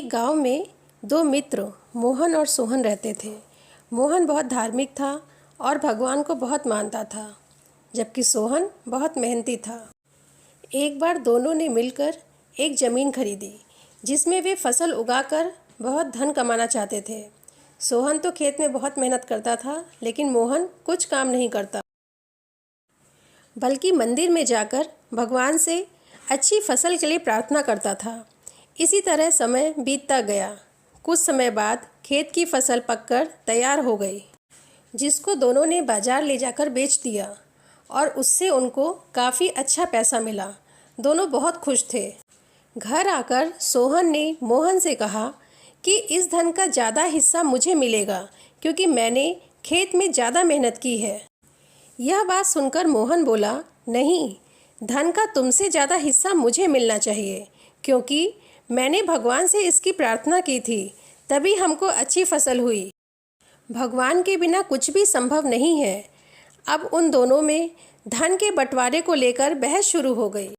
एक गांव में दो मित्र मोहन और सोहन रहते थे। मोहन बहुत धार्मिक था और भगवान को बहुत मानता था, जबकि सोहन बहुत मेहनती था। एक बार दोनों ने मिलकर एक ज़मीन खरीदी जिसमें वे फसल उगाकर बहुत धन कमाना चाहते थे। सोहन तो खेत में बहुत मेहनत करता था, लेकिन मोहन कुछ काम नहीं करता, बल्कि मंदिर में जाकर भगवान से अच्छी फसल के लिए प्रार्थना करता था। इसी तरह समय बीतता गया। कुछ समय बाद खेत की फसल पककर तैयार हो गई, जिसको दोनों ने बाजार ले जाकर बेच दिया और उससे उनको काफ़ी अच्छा पैसा मिला। दोनों बहुत खुश थे। घर आकर सोहन ने मोहन से कहा कि इस धन का ज़्यादा हिस्सा मुझे मिलेगा, क्योंकि मैंने खेत में ज़्यादा मेहनत की है। यह बात सुनकर मोहन बोला, नहीं, धन का तुमसे ज़्यादा हिस्सा मुझे मिलना चाहिए, क्योंकि मैंने भगवान से इसकी प्रार्थना की थी, तभी हमको अच्छी फसल हुई। भगवान के बिना कुछ भी संभव नहीं है। अब उन दोनों में धन के बंटवारे को लेकर बहस शुरू हो गई।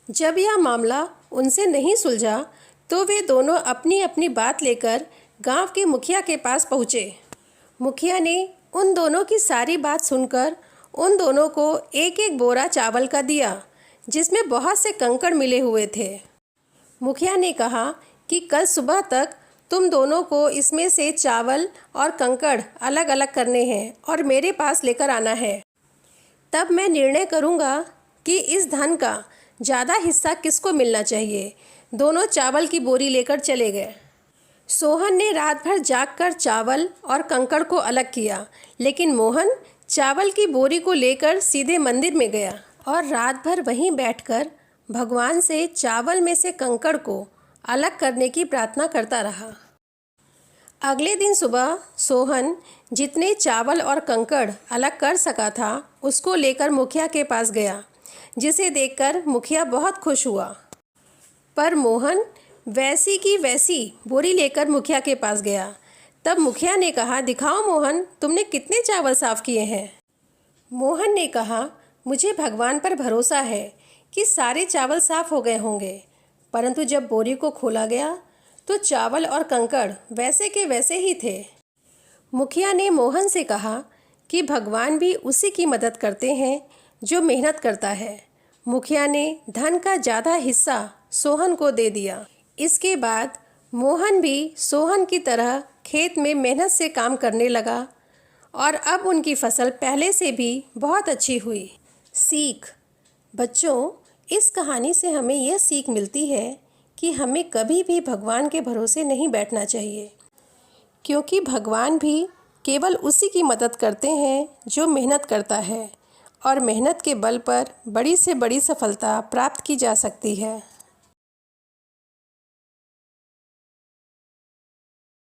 जब यह मामला उनसे नहीं सुलझा तो वे दोनों अपनी अपनी बात लेकर गांव के मुखिया के पास पहुँचे। मुखिया ने उन दोनों की सारी बात सुनकर उन दोनों को एक एक बोरा चावल का दिया, जिसमें बहुत से कंकड़ मिले हुए थे। मुखिया ने कहा कि कल सुबह तक तुम दोनों को इसमें से चावल और कंकड़ अलग अलग करने हैं और मेरे पास लेकर आना है। तब मैं निर्णय करूँगा कि इस धन का ज़्यादा हिस्सा किसको मिलना चाहिए। दोनों चावल की बोरी लेकर चले गए। सोहन ने रात भर जागकर चावल और कंकड़ को अलग किया, लेकिन मोहन चावल की बोरी को लेकर सीधे मंदिर में गया और रात भर वहीं बैठकर भगवान से चावल में से कंकड़ को अलग करने की प्रार्थना करता रहा। अगले दिन सुबह सोहन जितने चावल और कंकड़ अलग कर सका था उसको लेकर मुखिया के पास गया, जिसे देखकर मुखिया बहुत खुश हुआ। पर मोहन वैसी की वैसी बोरी लेकर मुखिया के पास गया। तब मुखिया ने कहा, दिखाओ मोहन, तुमने कितने चावल साफ किए हैं। मोहन ने कहा, मुझे भगवान पर भरोसा है कि सारे चावल साफ हो गए होंगे। परंतु जब बोरी को खोला गया तो चावल और कंकड़ वैसे के वैसे ही थे। मुखिया ने मोहन से कहा कि भगवान भी उसी की मदद करते हैं जो मेहनत करता है। मुखिया ने धन का ज़्यादा हिस्सा सोहन को दे दिया। इसके बाद मोहन भी सोहन की तरह खेत में मेहनत से काम करने लगा और अब उनकी फसल पहले से भी बहुत अच्छी हुई। सीख। बच्चों, इस कहानी से हमें यह सीख मिलती है कि हमें कभी भी भगवान के भरोसे नहीं बैठना चाहिए, क्योंकि भगवान भी केवल उसी की मदद करते हैं जो मेहनत करता है और मेहनत के बल पर बड़ी से बड़ी सफलता प्राप्त की जा सकती है।